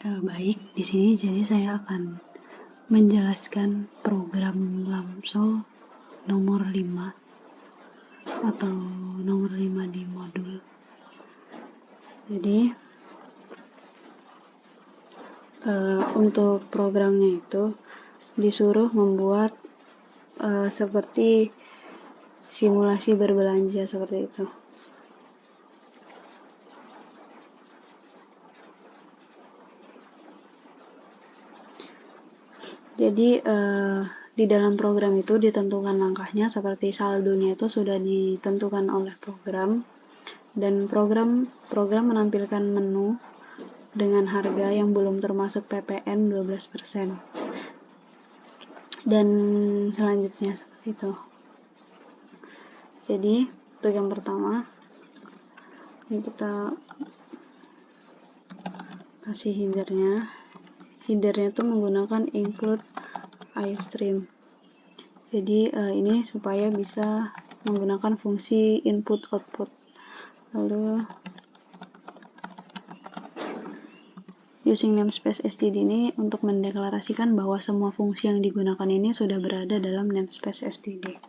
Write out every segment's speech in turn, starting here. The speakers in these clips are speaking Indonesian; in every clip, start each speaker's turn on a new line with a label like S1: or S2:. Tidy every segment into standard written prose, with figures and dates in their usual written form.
S1: Baik, di sini jadi saya akan menjelaskan program Lamsol nomor 5 atau nomor 5 di modul. Jadi untuk programnya itu disuruh membuat seperti simulasi berbelanja seperti itu. Jadi di dalam program itu ditentukan langkahnya, seperti saldonya itu sudah ditentukan oleh program, dan program menampilkan menu dengan harga yang belum termasuk PPN 12%. Dan selanjutnya seperti itu. Jadi untuk yang pertama, ini kita kasih headernya. Headernya itu menggunakan include iostream. Jadi ini supaya bisa menggunakan fungsi input output. Lalu using namespace std ini untuk mendeklarasikan bahwa semua fungsi yang digunakan ini sudah berada dalam namespace std.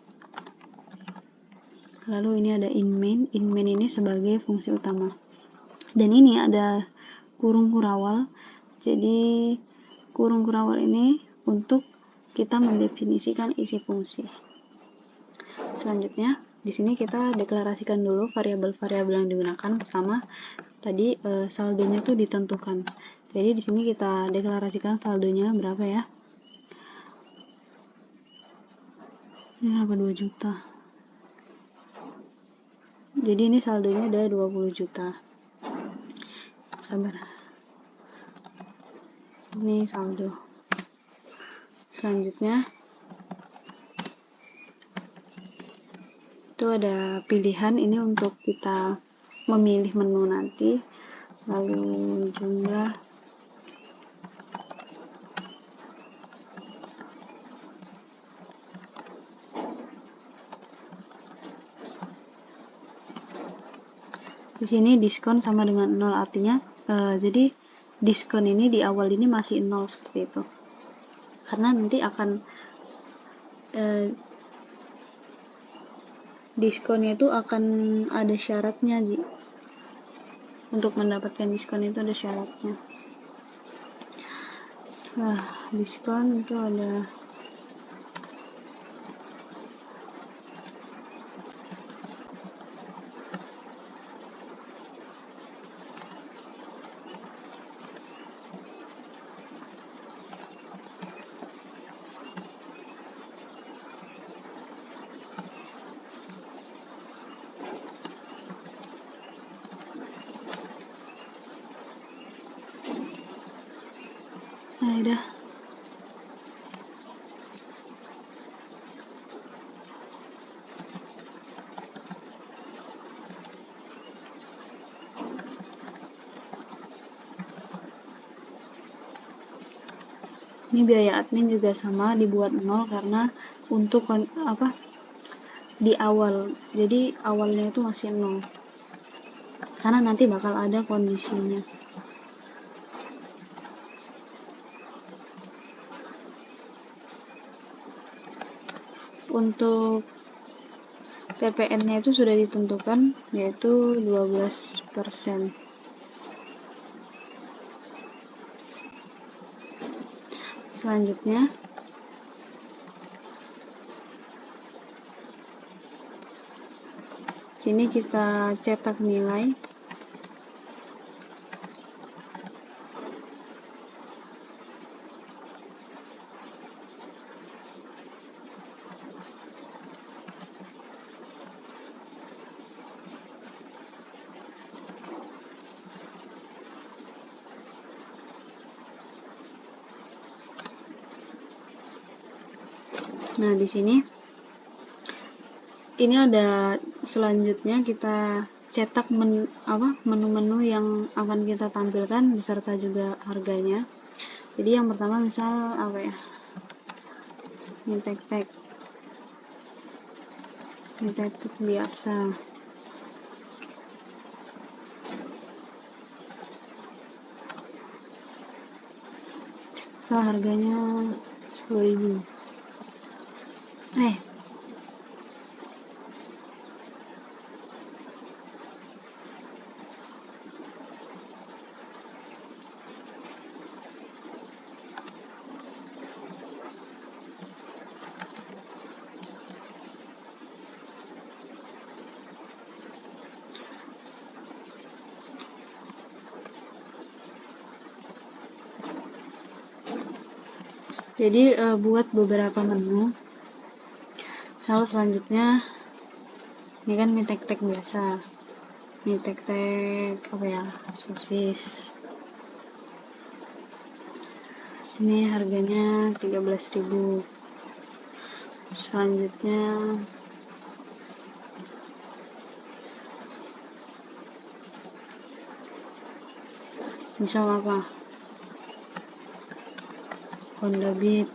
S1: Lalu ini ada inMain. InMain ini sebagai fungsi utama. Dan ini ada kurung kurawal. Jadi kurung kurawal ini untuk kita mendefinisikan isi fungsi. Selanjutnya, di sini kita deklarasikan dulu variabel-variabel yang digunakan. Pertama, tadi saldonya tuh ditentukan. Jadi di sini kita deklarasikan saldonya berapa ya? Ini berapa? 2 juta. Jadi ini saldonya ada 20 juta. Sabar. Ini saldo. Selanjutnya itu ada pilihan, ini untuk kita memilih menu nanti. Lalu jumlah, di sini diskon sama dengan 0, artinya jadi diskon ini di awal ini masih 0 seperti itu, karena nanti akan diskonnya itu akan ada syaratnya. Untuk mendapatkan diskon itu ada syaratnya. Diskon itu ada udah. Ini biaya admin juga sama, dibuat 0 karena untuk di awal. Jadi awalnya itu masih 0. Karena nanti bakal ada kondisinya. Untuk PPN-nya itu sudah ditentukan, yaitu 12%. Selanjutnya sini kita cetak nilai. Nah, di sini ini ada selanjutnya kita cetak menu-menu yang akan kita tampilkan beserta juga harganya. Jadi yang pertama misal ini tag biasa. harganya 10.000. Jadi buat beberapa menu. Lalu selanjutnya ini kan mie tek-tek biasa, mie tek-tek sosis. Sini harganya 13.000. Selanjutnya misal apa? Honda Beat.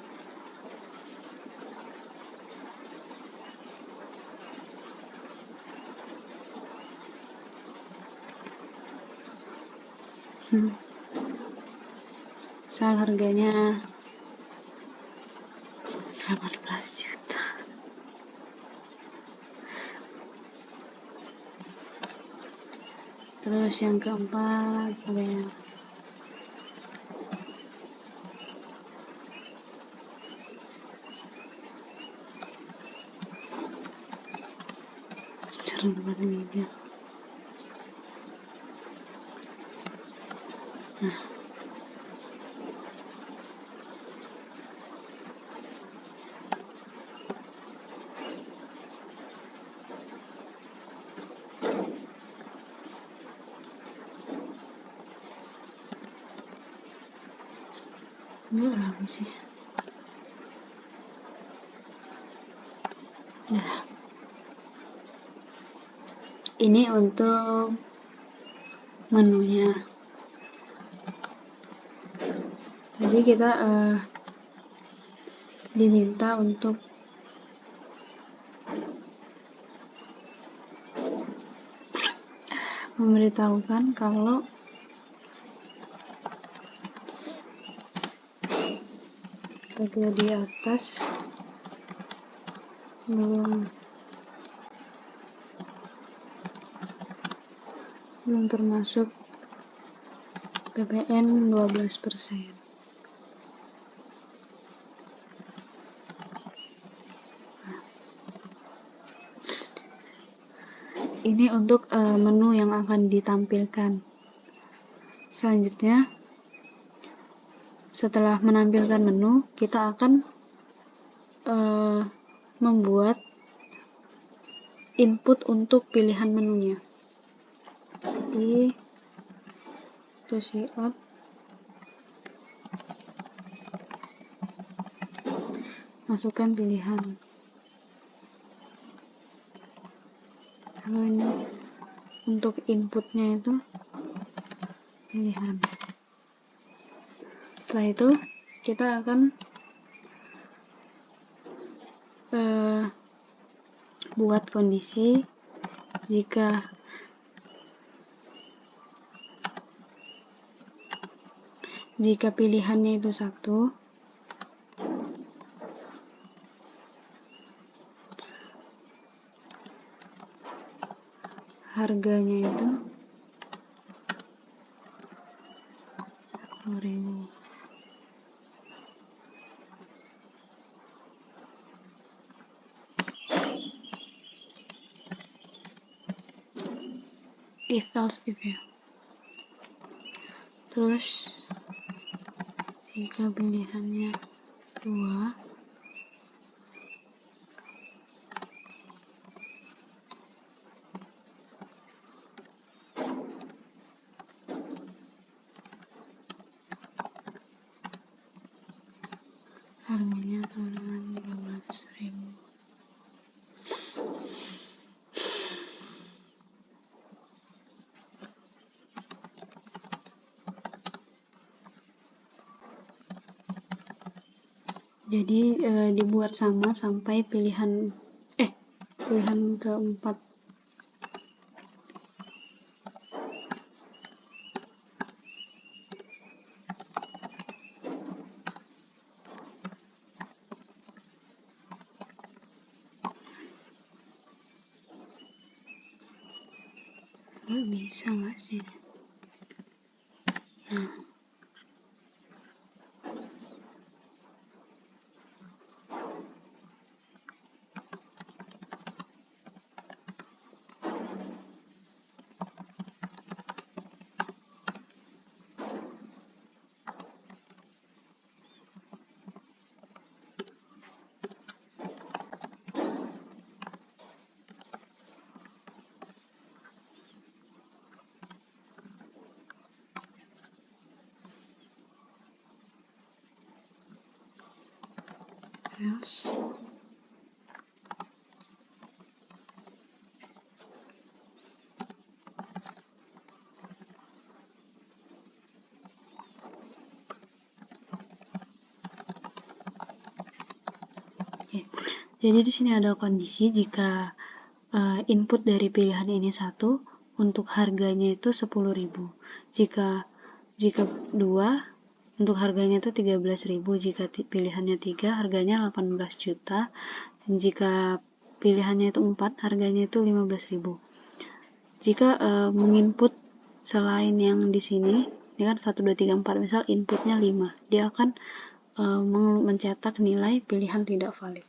S1: Misal harganya 18 juta. Terus yang keempat apa ya? Serem banget ini. Nah, ini berapa sih? Nah, ini untuk menunya. Jadi kita diminta untuk memberitahukan kalau harga di atas belum termasuk PPN 12%. Ini untuk menu yang akan ditampilkan. Selanjutnya, setelah menampilkan menu, kita akan membuat input untuk pilihan menunya. Jadi, to out, masukkan pilihan. Lalu ini untuk inputnya itu pilihan. Setelah itu kita akan buat kondisi jika pilihannya itu satu, harganya itu 10.000. If ya. Terus jika pilihannya 2, harganya sama dengan 13.000. Jadi dibuat sama sampai pilihan keempat. Nggak bisa nggak sih? Nah, else. Oke. Jadi di sini ada kondisi jika input dari pilihan ini 1, untuk harganya itu 10.000. Jika 2, untuk harganya itu 13.000. Jika pilihannya 3, harganya 18 juta. Dan jika pilihannya itu 4, harganya itu 15.000. Jika menginput selain yang di sini, ini kan 1, 2, 3, 4, misal inputnya 5, dia akan mencetak nilai pilihan tidak valid.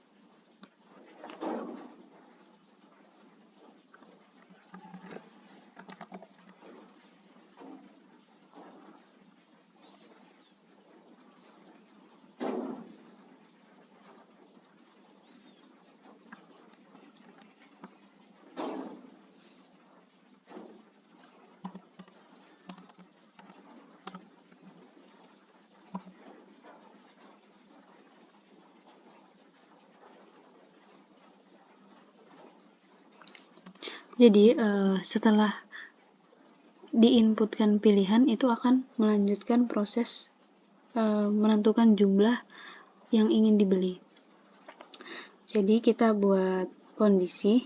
S1: Jadi setelah diinputkan pilihan, itu akan melanjutkan proses menentukan jumlah yang ingin dibeli. Jadi kita buat kondisi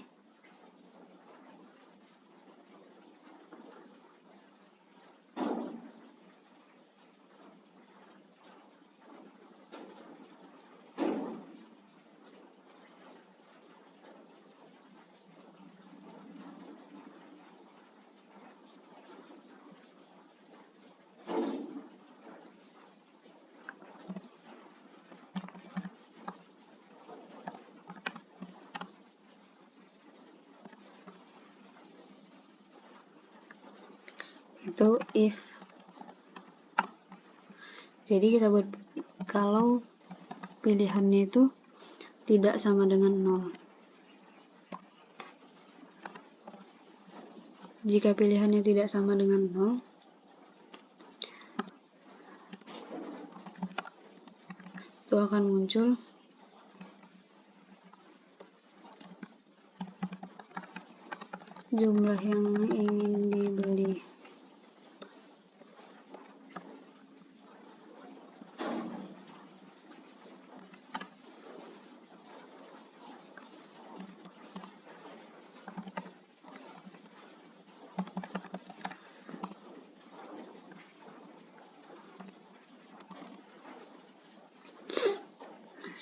S1: itu if. Jadi kita buat kalau pilihannya itu tidak sama dengan 0. Jika pilihannya tidak sama dengan 0, itu akan muncul jumlah yang ingin dibeli.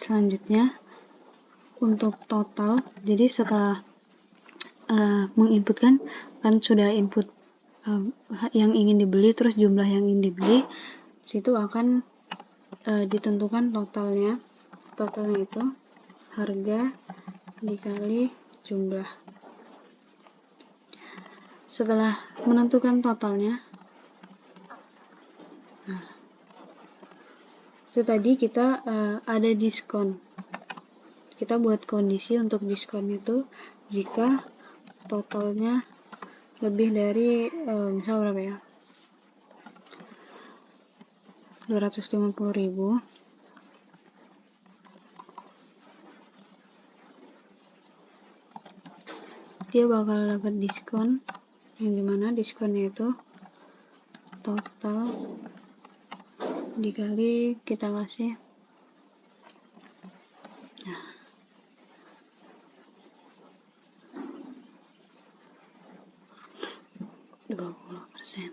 S1: Selanjutnya untuk total, jadi setelah menginputkan, kan sudah input yang ingin dibeli, terus jumlah yang ingin dibeli, situ akan ditentukan totalnya. Totalnya itu harga dikali jumlah. Setelah menentukan totalnya, nah, itu tadi kita ada diskon. Kita buat kondisi untuk diskon itu jika totalnya lebih dari misal berapa ya, 250.000, dia bakal dapat diskon, yang dimana diskonnya itu total dikali kita kasih 20%.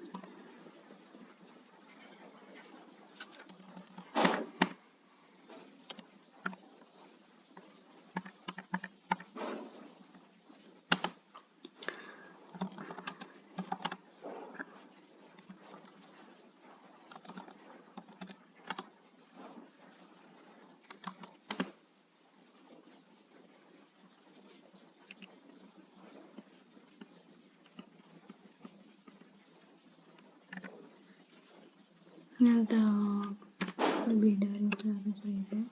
S1: untuk lebih dari 100.000.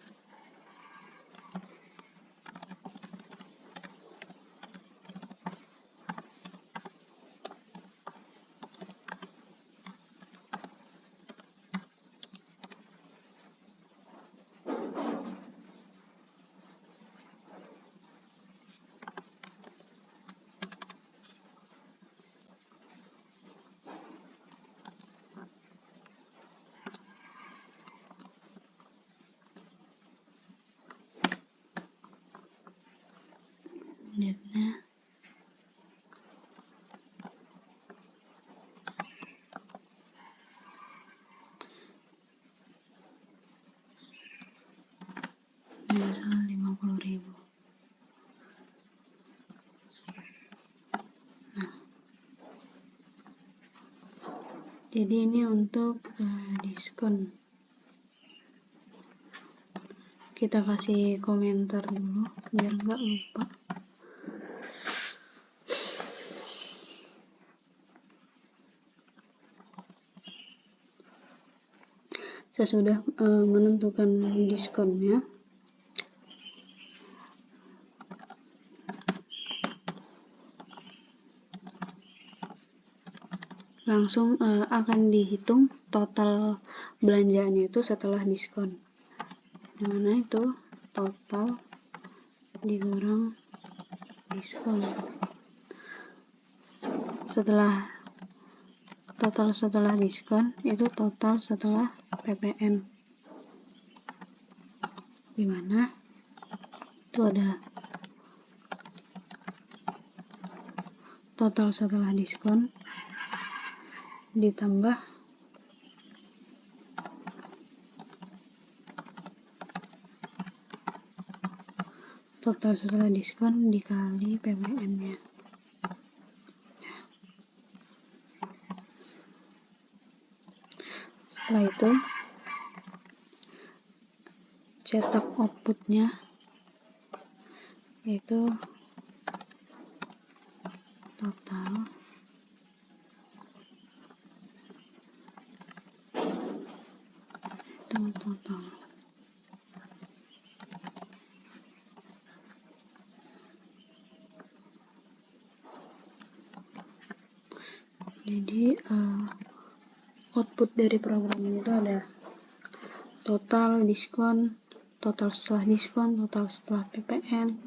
S1: Lihatnya. Misal 50.000. Nah, jadi ini untuk diskon. Kita kasih komentar dulu biar nggak lupa. Saya sudah menentukan diskonnya. Langsung akan dihitung total belanjaannya itu setelah diskon. Dimana itu total dikurang diskon. Total setelah diskon itu total setelah PPN. Dimana itu ada total setelah diskon ditambah total setelah diskon dikali PPN-nya. Setelah itu cetak outputnya, yaitu total jadi output dari program ini itu ada total diskon, total setelah diskon, total setelah PPN.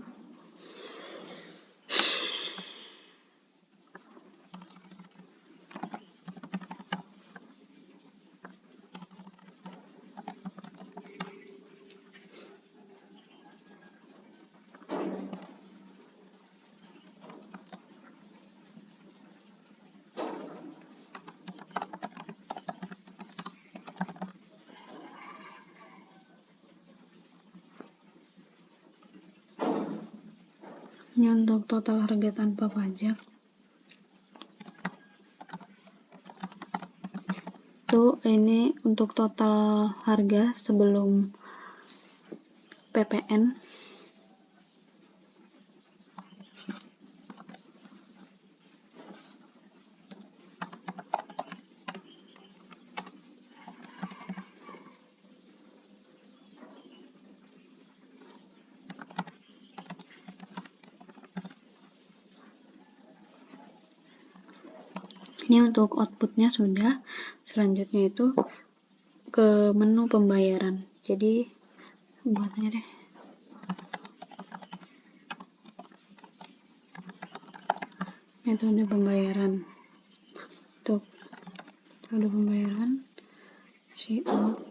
S1: Ini untuk total harga tanpa pajak. Ini untuk total harga sebelum PPN. Ini untuk outputnya sudah. Selanjutnya itu ke menu pembayaran. Jadi buatnya deh. Metode pembayaran. Untuk metode pembayaran checkout.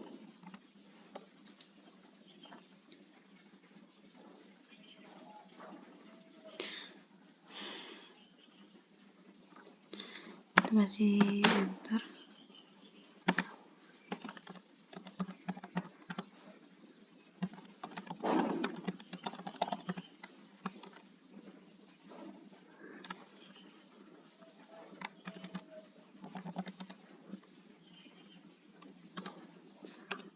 S1: Kasih enter.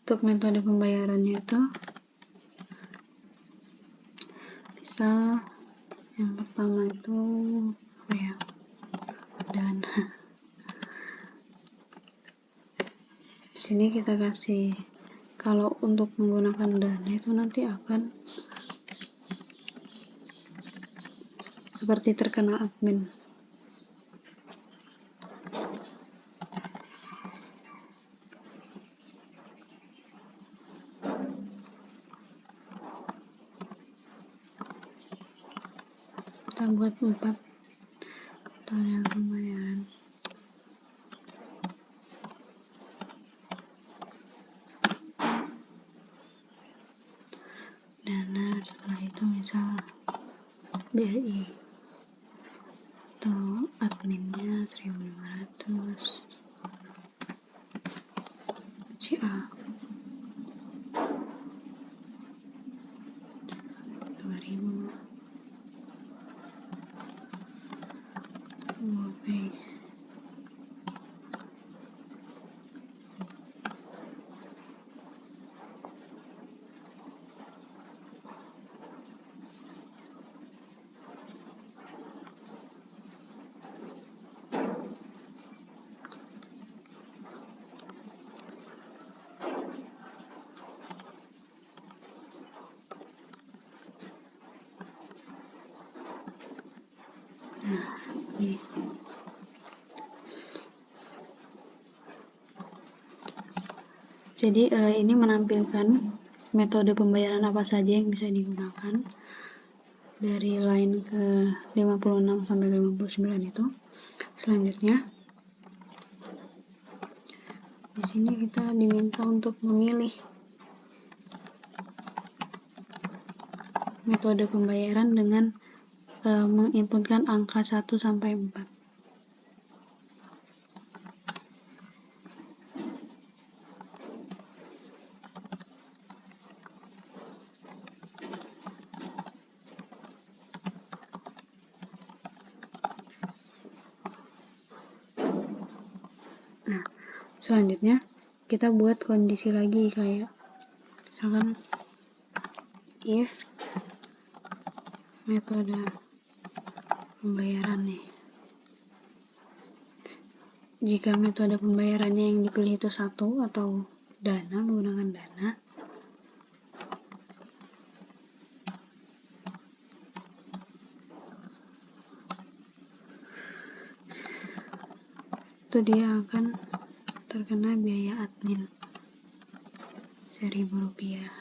S1: Untuk metode pembayarannya itu bisa yang pertama itu apa ya, Dana. sini kita kasih, kalau untuk menggunakan Dana itu nanti akan seperti terkena admin. Kita buat 4 tahun yang pembayaran. Dana, setelah itu misal BRI atau adminnya 1.500, CA 2.000, GoPay ini. Jadi ini menampilkan metode pembayaran apa saja yang bisa digunakan dari line ke 56 sampai 59 itu. Selanjutnya di sini kita diminta untuk memilih metode pembayaran dengan menginputkan angka 1 sampai 4. Nah, selanjutnya kita buat kondisi lagi, kayak misalkan if metode pembayaran nih, jika metode pembayarannya yang dipilih itu 1 atau Dana, menggunakan Dana, itu dia akan terkena biaya admin Rp1.000.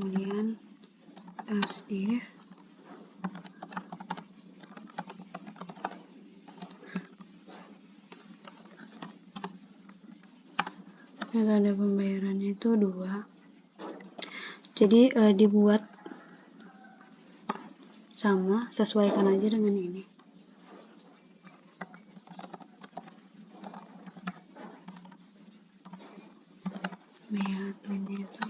S1: Kemudian else if metode pembayarannya itu 2, jadi dibuat sama, sesuaikan aja dengan ini. Biaya adminnya itu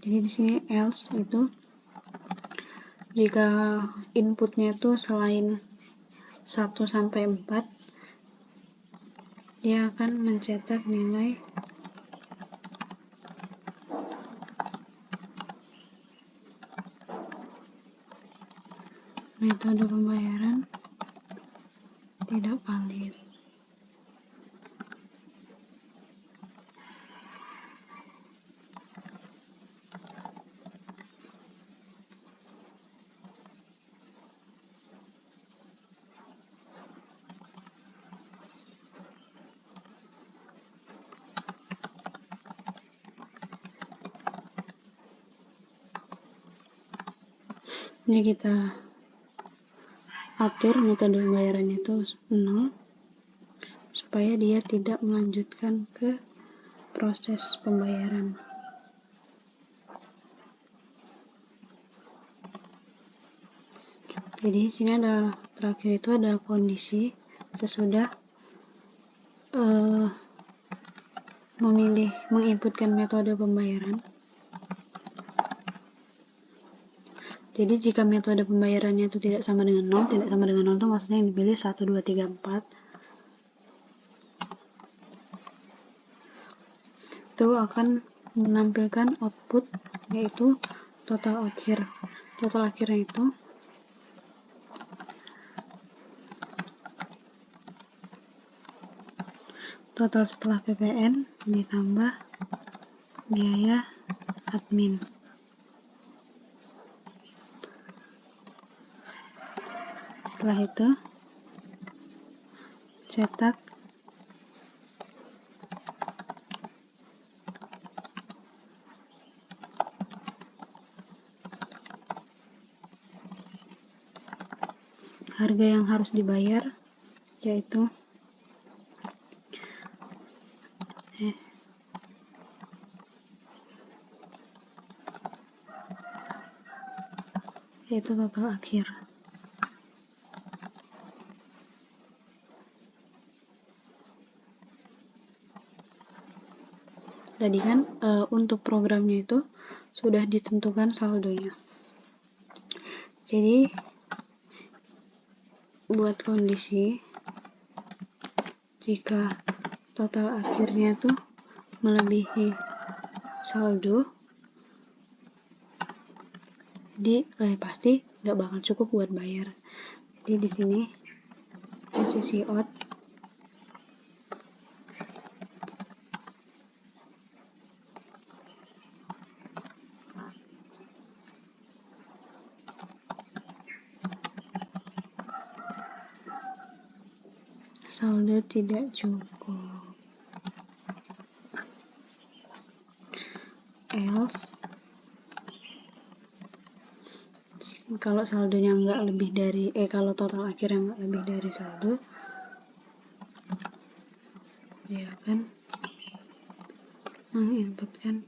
S1: jadi di sini else itu jika inputnya itu selain 1 sampai 4, dia akan mencetak nilai metode pembayaran tidak valid. Ini kita atur metode pembayarannya itu 0 supaya dia tidak melanjutkan ke proses pembayaran. Jadi sini ada terakhir itu ada kondisi sesudah menginputkan metode pembayaran. Jadi jika metode pembayarannya itu tidak sama dengan 0, tidak sama dengan 0 itu maksudnya yang dipilih 1, 2, 3, 4. Itu akan menampilkan output yaitu total akhir. Total akhirnya itu total setelah PPN ditambah biaya admin. Setelah itu cetak harga yang harus dibayar yaitu total akhir. Tadi kan untuk programnya itu sudah ditentukan saldonya. Jadi buat kondisi jika total akhirnya itu melebihi saldo, pasti nggak bakal cukup buat bayar. Jadi di sini posisi out saldo tidak cukup, else kalau saldonya nggak lebih dari kalau total akhirnya nggak lebih dari saldo, dia akan menginputkan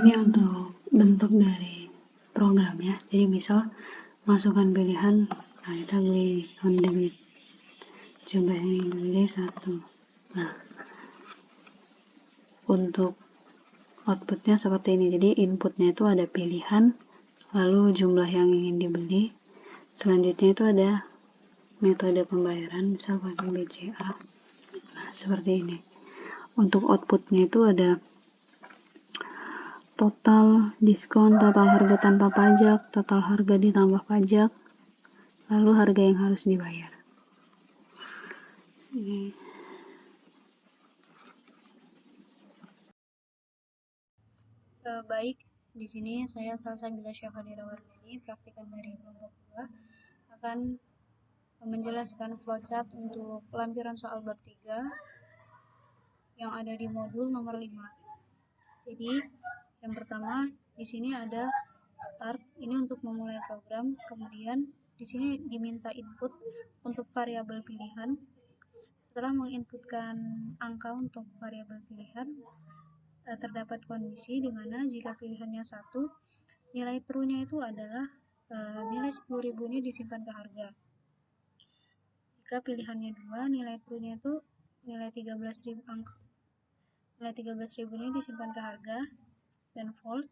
S1: ini untuk bentuk dari programnya. Jadi misal masukkan pilihan, nah kita beli on debit, coba yang beli 1. Nah untuk outputnya seperti ini. Jadi inputnya itu ada pilihan, lalu jumlah yang ingin dibeli, selanjutnya itu ada metode pembayaran, misal pakai BCA. Nah seperti ini. Untuk outputnya itu ada total diskon, total harga tanpa pajak, total harga ditambah pajak, lalu harga yang harus dibayar. Ini. Baik, di sini saya Salsabila Syafadira Wardani, praktikan dari kelompok 2, akan menjelaskan flowchart untuk lampiran soal bab 3 yang ada di modul nomor 5. Jadi yang pertama di sini ada start, ini untuk memulai program. Kemudian di sini diminta input untuk variabel pilihan. Setelah menginputkan angka untuk variabel pilihan, terdapat kondisi di mana jika pilihannya 1, nilai true-nya itu adalah nilai 10.000 ini disimpan ke harga.
S2: jika pilihannya 2, nilai true-nya itu nilai 13.000 nilai 13.000 ini disimpan ke harga, dan false.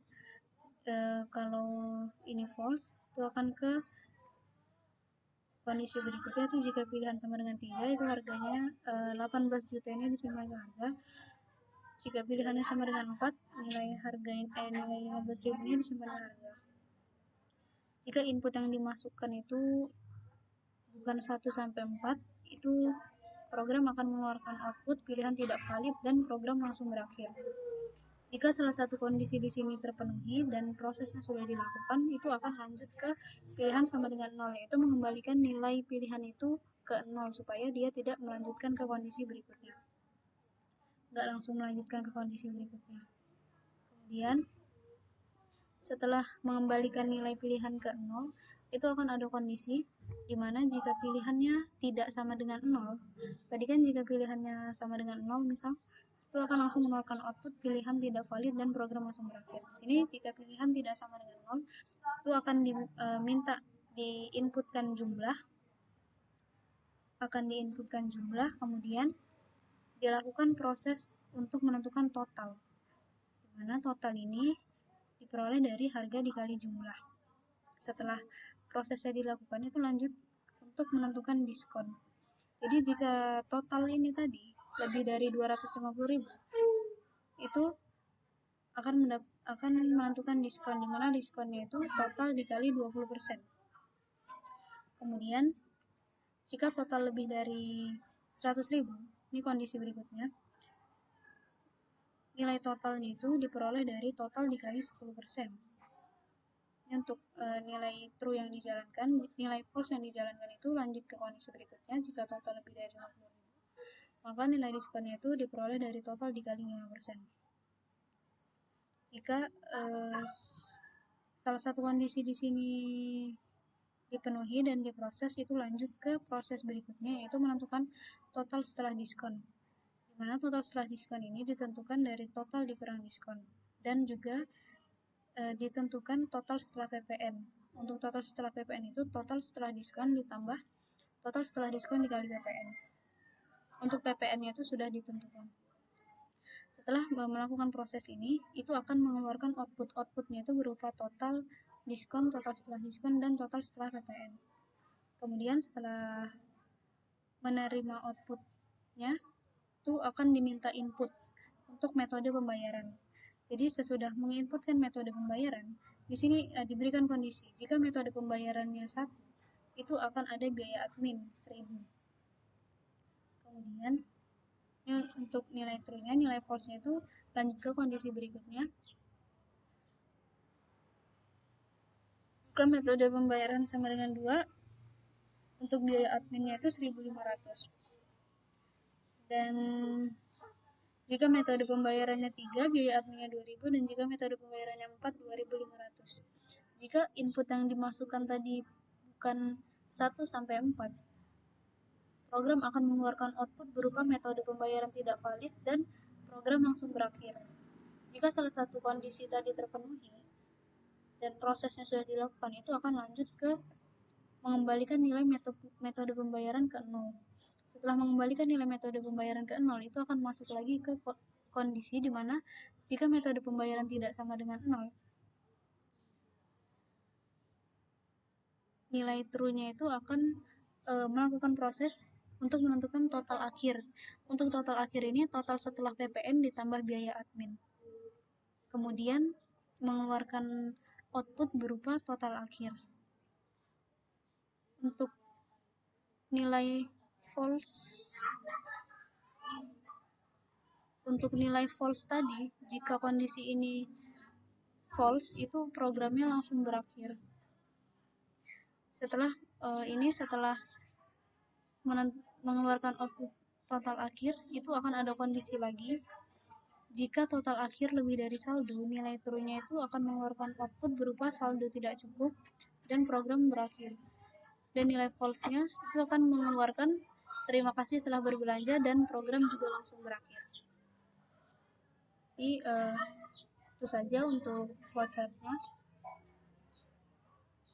S2: Kalau ini false, itu akan ke kondisi berikutnya, itu jika pilihan sama dengan 3, itu harganya 18 juta ini disimpan ke harga. Jika pilihannya sama dengan 4, nilai 15.000 ini disimpan ke harga. Jika input yang dimasukkan itu bukan 1-4, itu program akan mengeluarkan output pilihan tidak valid dan program langsung berakhir. Jika salah satu kondisi di sini terpenuhi dan prosesnya sudah dilakukan, itu akan lanjut ke pilihan sama dengan 0, yaitu mengembalikan nilai pilihan itu ke 0 supaya dia tidak melanjutkan ke kondisi berikutnya. Nggak langsung melanjutkan ke kondisi berikutnya. Kemudian, setelah mengembalikan nilai pilihan ke 0, itu akan ada kondisi di mana jika pilihannya tidak sama dengan 0, tadi kan jika pilihannya sama dengan 0 misal, itu akan langsung mengeluarkan output pilihan tidak valid dan program langsung berakhir. Di sini jika pilihan tidak sama dengan 0, itu akan diminta diinputkan jumlah, kemudian dilakukan proses untuk menentukan total, di mana total ini diperoleh dari harga dikali jumlah. Setelah prosesnya dilakukan, itu lanjut untuk menentukan diskon. Jadi jika total ini tadi lebih dari 250.000, itu akan menentukan diskon, di mana diskonnya itu total dikali 20%. Kemudian jika total lebih dari 100.000, ini kondisi berikutnya, nilai totalnya itu diperoleh dari total dikali 10%. Untuk nilai true yang dijalankan, nilai false yang dijalankan itu lanjut ke kondisi berikutnya. Jika total lebih dari 50.000, maka nilai diskonnya itu diperoleh dari total dikali 5%. Jika salah satu kondisi di sini dipenuhi dan diproses, itu lanjut ke proses berikutnya, yaitu menentukan total setelah diskon, di mana total setelah diskon ini ditentukan dari total dikurang diskon, dan juga ditentukan total setelah PPN. Untuk total setelah PPN itu total setelah diskon ditambah total setelah diskon dikali PPN. Untuk PPN-nya itu sudah ditentukan. Setelah melakukan proses ini, itu akan mengeluarkan outputnya itu berupa total diskon, total setelah diskon, dan total setelah PPN. Kemudian setelah menerima outputnya, itu akan diminta input untuk metode pembayaran. Jadi sesudah menginputkan metode pembayaran, di sini diberikan kondisi, jika metode pembayarannya 1, itu akan ada biaya admin 1.000. Kemudian untuk nilai true-nya, nilai false-nya itu lanjut ke kondisi berikutnya. Ke metode pembayaran sama dengan 2, untuk biaya adminnya itu 1.500. Dan jika metode pembayarannya 3, biaya adminnya 2.000, dan jika metode pembayarannya 4, 2.500. Jika input yang dimasukkan tadi bukan 1-4, program akan mengeluarkan output berupa metode pembayaran tidak valid dan program langsung berakhir. Jika salah satu kondisi tadi terpenuhi dan prosesnya sudah dilakukan, itu akan lanjut ke mengembalikan nilai metode pembayaran ke 0. Setelah mengembalikan nilai metode pembayaran ke 0, itu akan masuk lagi ke kondisi di mana jika metode pembayaran tidak sama dengan 0, nilai true-nya itu akan melakukan proses untuk menentukan total akhir. Untuk total akhir ini, total setelah PPN ditambah biaya admin. Kemudian mengeluarkan output berupa total akhir. Untuk nilai false tadi, jika kondisi ini false, itu programnya langsung berakhir. Setelah mengeluarkan output total akhir, itu akan ada kondisi lagi. Jika total akhir lebih dari saldo, nilai true-nya itu akan mengeluarkan output berupa saldo tidak cukup dan program berakhir. Dan nilai false-nya itu akan mengeluarkan terima kasih telah berbelanja dan program juga langsung berakhir. Jadi itu saja untuk flowchart-nya.